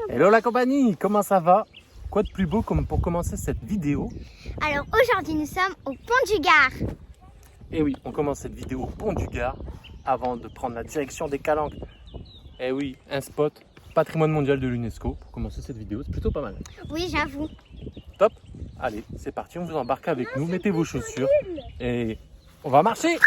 Hello la compagnie, comment ça va? Quoi de plus beau comme pour commencer cette vidéo? Alors aujourd'hui nous sommes au Pont du Gard. Et oui, on commence cette vidéo au Pont du Gard avant de prendre la direction des Calanques. Et oui, un spot patrimoine mondial de l'UNESCO pour commencer cette vidéo, c'est plutôt pas mal. Oui, j'avoue. Top. Allez, c'est parti, on vous embarque avec nous, mettez vos chaussures et on va marcher.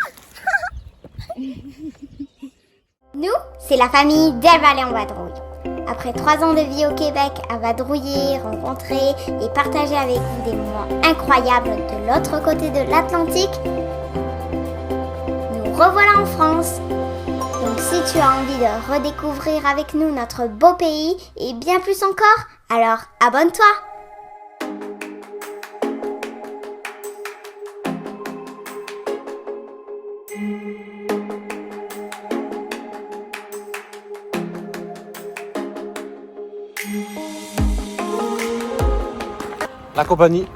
Nous, c'est la famille Delvalle en Vadrouille. Après 3 ans de vie au Québec à vadrouiller, rencontrer et partager avec vous des moments incroyables de l'autre côté de l'Atlantique, nous revoilà en France. Donc si tu as envie de redécouvrir avec nous notre beau pays et bien plus encore, alors abonne-toi! La compagnie,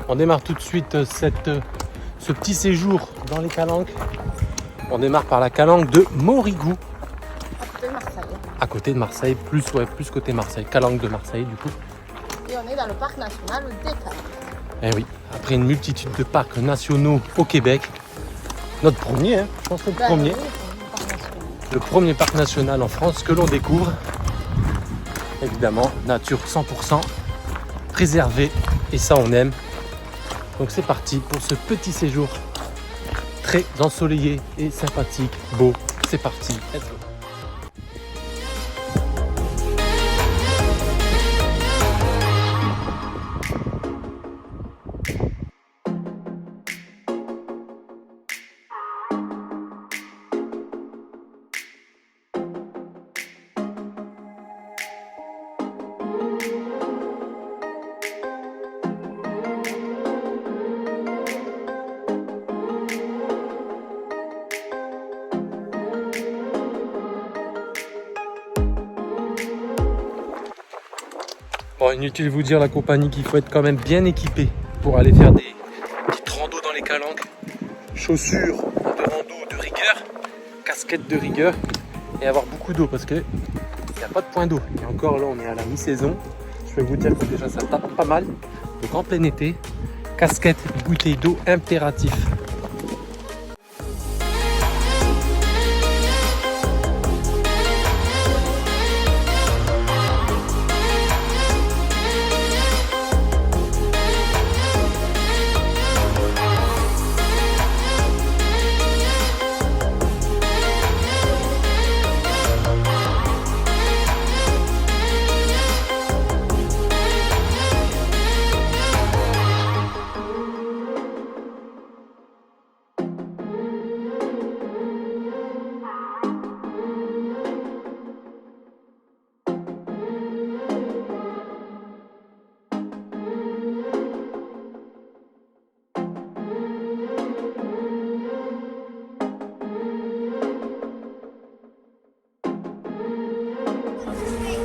on démarre tout de suite ce petit séjour dans les Calanques. On démarre par la Calanque de Morigou. À côté de Marseille, plus côté Marseille, Calanque de Marseille du coup. Et on est dans le parc national des Calanques. Eh oui, après une multitude de parcs nationaux au Québec, notre premier, je pense que le premier parc national en France que l'on découvre. Évidemment, nature 100%, préservée, et ça on aime. Donc c'est parti pour ce petit séjour très ensoleillé et sympathique, beau. C'est parti, let's go. Bon, inutile de vous dire la compagnie qu'il faut être quand même bien équipé pour aller faire des petites randos dans les Calanques. Chaussures de rando de rigueur, casquette de rigueur et avoir beaucoup d'eau parce que il n'y a pas de point d'eau. Et encore là, on est à la mi-saison. Je vais vous dire que déjà ça tape pas mal. Donc en plein été, casquette et bouteille d'eau impératif.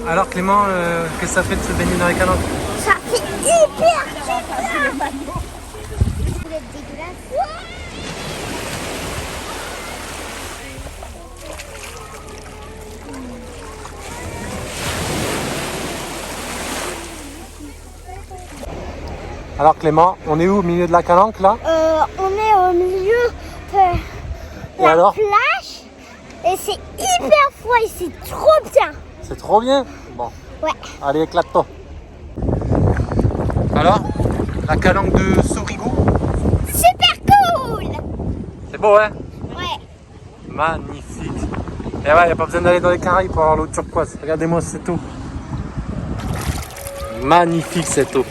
Alors Clément, qu'est-ce que ça fait de se baigner dans les Calanques? Ça fait hyper super! Vous êtes dégueulasse. Alors Clément, on est où au milieu de la Calanque là? On est au milieu de Et la alors? plage et c'est hyper froid et c'est trop bien. C'est trop bien. Bon, Ouais. allez éclate-toi. Alors, la Calanque de Sorigo? Super cool. C'est beau hein? Ouais. Magnifique. Et ouais, il n'y a pas besoin d'aller dans les Caraïbes pour avoir l'eau turquoise. Regardez-moi cette eau. Magnifique cette eau.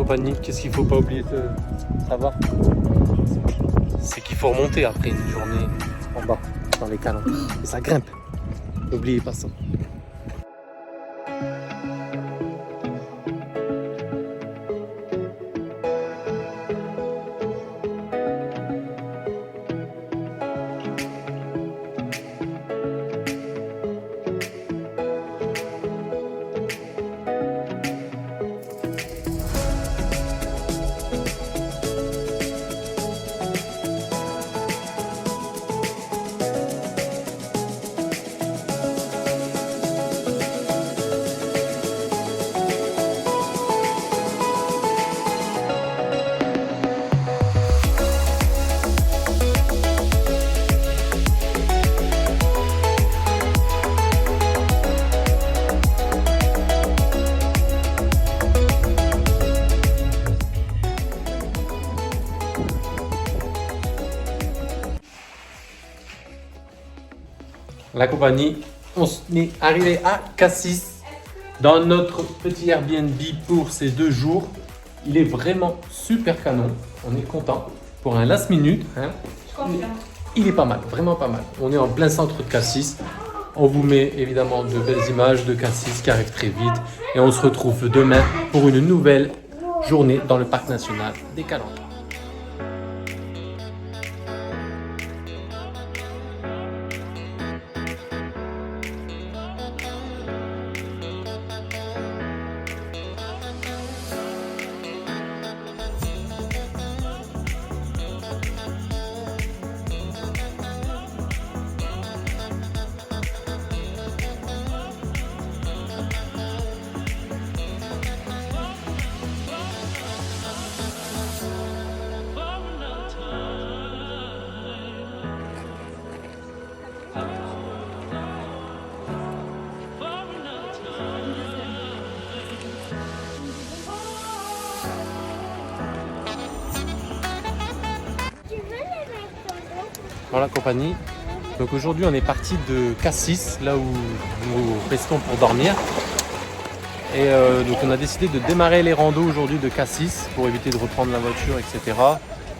compagnie, qu'est-ce qu'il faut pas oublier de savoir? C'est qu'il faut remonter après une journée en bas, dans les calanques. Et ça grimpe. N'oubliez pas ça. La compagnie, on est arrivé à Cassis dans notre petit Airbnb pour ces 2 jours. Il est vraiment super canon, on est content. Pour un last minute, hein, il est pas mal, vraiment pas mal. On est en plein centre de Cassis. On vous met évidemment de belles images de Cassis qui arrivent très vite. Et on se retrouve demain pour une nouvelle journée dans le parc national des Calanques. Voilà compagnie. Donc aujourd'hui on est parti de Cassis, là où nous restons pour dormir. Et donc on a décidé de démarrer les randos aujourd'hui de Cassis pour éviter de reprendre la voiture, etc.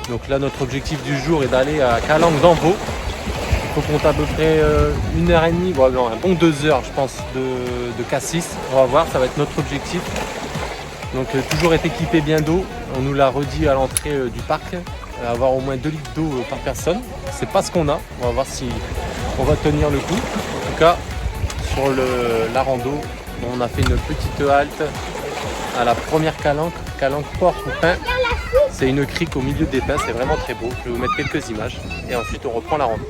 Donc là notre objectif du jour est d'aller à Calanques d'Envaux. Il faut compter à peu près 1h30, bon, non, un bon 2 heures je pense de Cassis. On va voir, ça va être notre objectif. Donc toujours être équipé bien d'eau. On nous l'a redit à l'entrée du parc. Avoir au moins 2 litres d'eau par personne. C'est pas ce qu'on a. On va voir si on va tenir le coup. En tout cas, sur la rando, on a fait une petite halte à la première calanque, Calanque Port-Coupin. C'est une crique au milieu des pins, c'est vraiment très beau. Je vais vous mettre quelques images et ensuite on reprend la rando.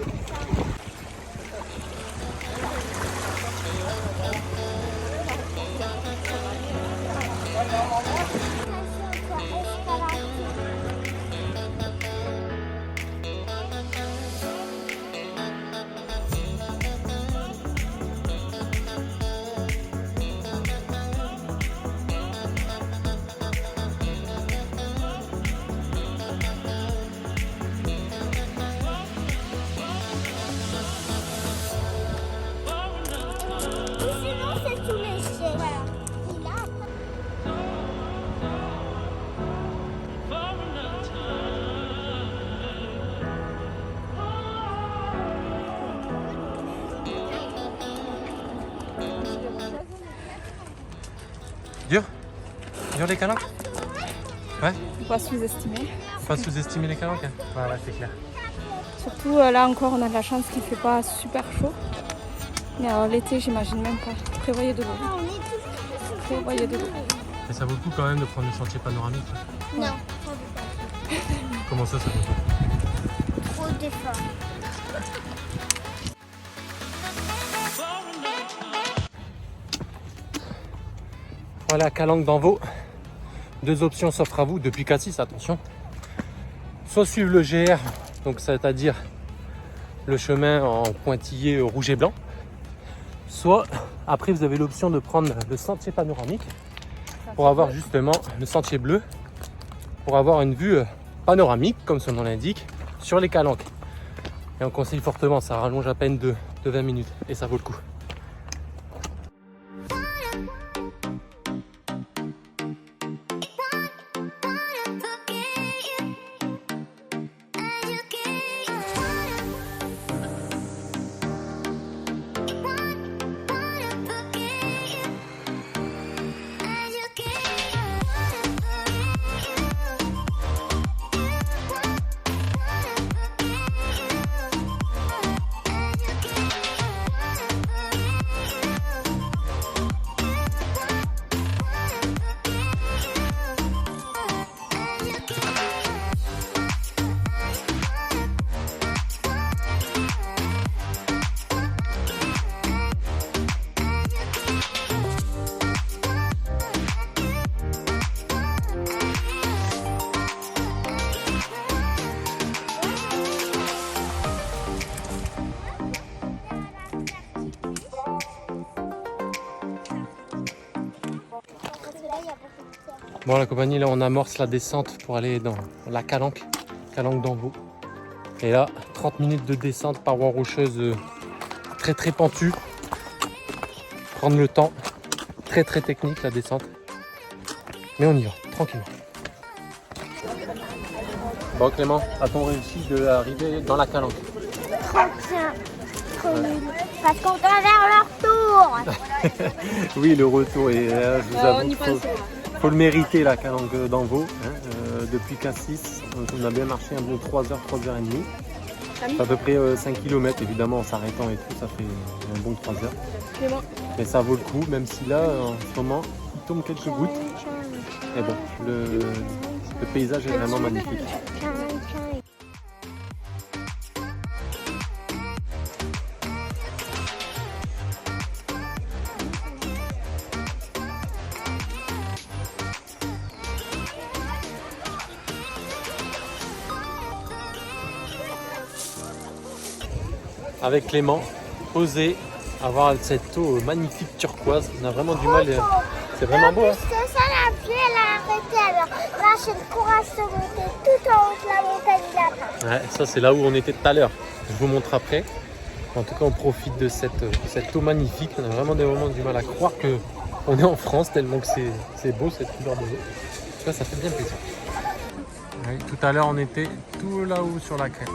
Dur les calanques? Ouais. Faut pas sous-estimer. Pas sous-estimer les calanques? Voilà, c'est clair. Surtout là encore, on a de la chance qu'il fait pas super chaud. Mais alors l'été, j'imagine même pas. Prévoyez de l'eau. Prévoyez de l'eau. Mais ça vaut le coup quand même de prendre le sentier panoramique. Non, Comment ça vaut le coup? trop d'efforts. Voilà, Calanques d'Envaux. 2 options s'offrent à vous depuis Cassis, attention. Soit suivre le GR, donc c'est-à-dire le chemin en pointillé rouge et blanc. Soit après vous avez l'option de prendre le sentier panoramique pour avoir justement le sentier bleu, pour avoir une vue panoramique, comme son nom l'indique, sur les calanques. Et on conseille fortement, ça rallonge à peine de 20 minutes et ça vaut le coup. Bon, la compagnie, là, on amorce la descente pour aller dans la Calanque d'Envaux. Et là, 30 minutes de descente, paroi rocheuse très très pentue. Prendre le temps, très très technique la descente. Mais on y va, tranquillement. Bon Clément, a-t-on réussi d'arriver dans la Calanque? Parce qu'on va vers leur tour. Oui, le retour, et je vous avoue, on y passe. faut le mériter la Calanque d'Envaux. Depuis Cassis, on a bien marché un bon 3h, 3h30. C'est à peu près 5 km, évidemment, en s'arrêtant et tout, ça fait un bon 3 heures. Mais ça vaut le coup, même si là, en ce moment, il tombe quelques gouttes. Et bon, le paysage est vraiment magnifique. Avec Clément, posé, avoir cette eau magnifique turquoise, on a vraiment du mal. C'est vraiment beau. Hein. C'est ça, la pluie, elle a arrêté. Alors là, j'ai le courage de monter tout en haut de la montagne là-bas. Ouais, ça, c'est là où on était tout à l'heure. Je vous montre après. En tout cas, on profite de cette eau magnifique. On a vraiment des moments du mal à croire qu'on est en France, tellement que c'est beau cette couleur de l'eau. En tout cas, ça fait bien plaisir. Ouais, tout à l'heure, on était tout là-haut sur la crête.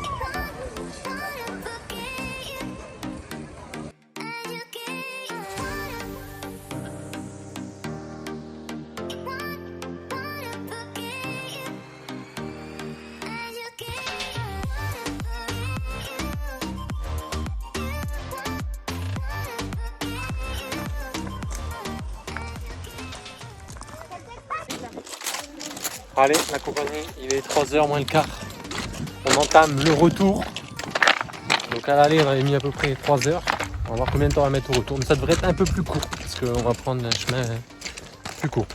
Allez, la compagnie, il est 3h moins le quart. On entame le retour. Donc à l'aller, on avait mis à peu près 3 heures. On va voir combien de temps on va mettre au retour. Mais ça devrait être un peu plus court, parce qu'on va prendre un chemin plus court.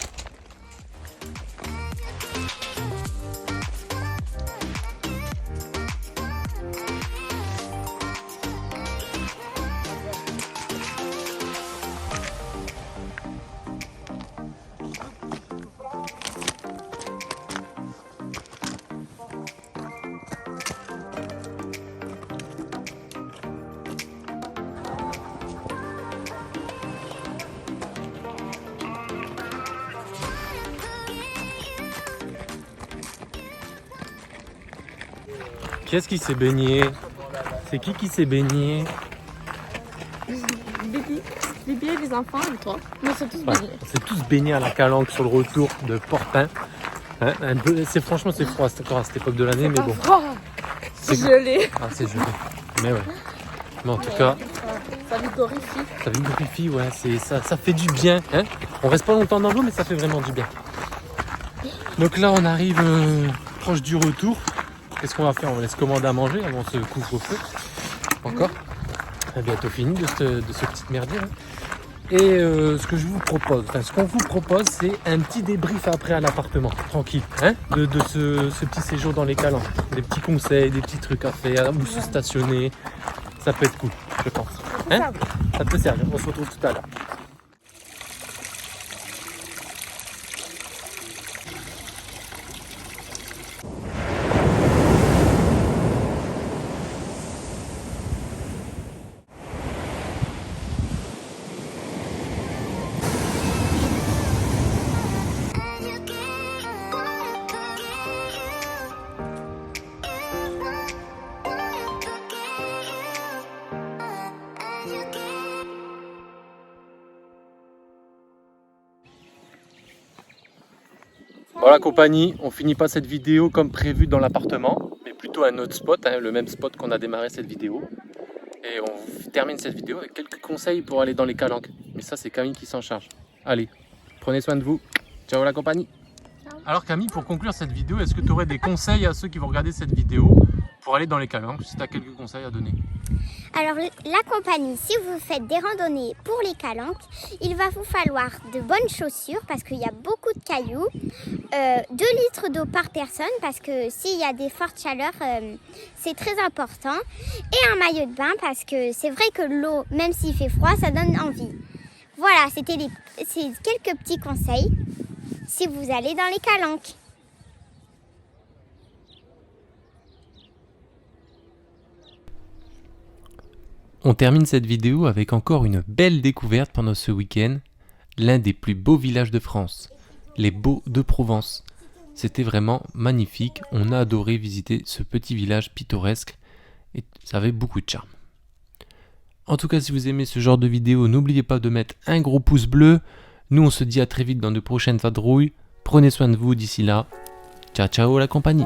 Qui est-ce qui s'est baigné? C'est qui s'est baigné? Bibi et les enfants et toi. Nous sommes tous Ouais, baignés. on s'est tous baignés à la Calanque sur le retour de Porpin. Hein, franchement, c'est froid encore à cette époque de l'année, mais bon. C'est gelé. Ah, c'est gelé. Mais ouais. Mais en tout cas, Ça vigorifie. ça vigorifie, ouais. Ça fait du bien. Hein, on reste pas longtemps dans l'eau, mais ça fait vraiment du bien. Donc là, on arrive proche du retour. Qu'est-ce qu'on va faire? On laisse commander à manger avant ce couvre-feu. Encore. Bientôt fini de ce petit merdier. Hein. Et ce que je vous propose, ce qu'on vous propose, c'est un petit débrief après à l'appartement, tranquille, hein, de ce petit séjour dans les Calanques. Des petits conseils, des petits trucs à faire, où se stationner. Ça peut être cool, je pense. Hein, ça peut servir. On se retrouve tout à l'heure. Voilà compagnie, on finit pas cette vidéo comme prévu dans l'appartement, mais plutôt un autre spot, hein, le même spot qu'on a démarré cette vidéo. Et on termine cette vidéo avec quelques conseils pour aller dans les Calanques. Mais ça, c'est Camille qui s'en charge. Allez, prenez soin de vous. Ciao la compagnie. Alors Camille, pour conclure cette vidéo, est-ce que tu aurais des conseils à ceux qui vont regarder cette vidéo pour aller dans les Calanques, si tu as quelques conseils à donner? Alors la compagnie, si vous faites des randonnées pour les Calanques, il va vous falloir de bonnes chaussures parce qu'il y a beaucoup de cailloux, 2 litres d'eau par personne parce que s'il y a des fortes chaleurs, c'est très important, et un maillot de bain parce que c'est vrai que l'eau, même s'il fait froid, ça donne envie. Voilà, c'est quelques petits conseils. si vous allez dans les Calanques. On termine cette vidéo avec encore une belle découverte pendant ce week-end, l'un des plus beaux villages de France, les Baux de Provence. C'était vraiment magnifique, on a adoré visiter ce petit village pittoresque et ça avait beaucoup de charme. En tout cas, si vous aimez ce genre de vidéo, n'oubliez pas de mettre un gros pouce bleu. Nous, on se dit à très vite dans de prochaines vadrouilles. Prenez soin de vous d'ici là. Ciao, ciao la compagnie.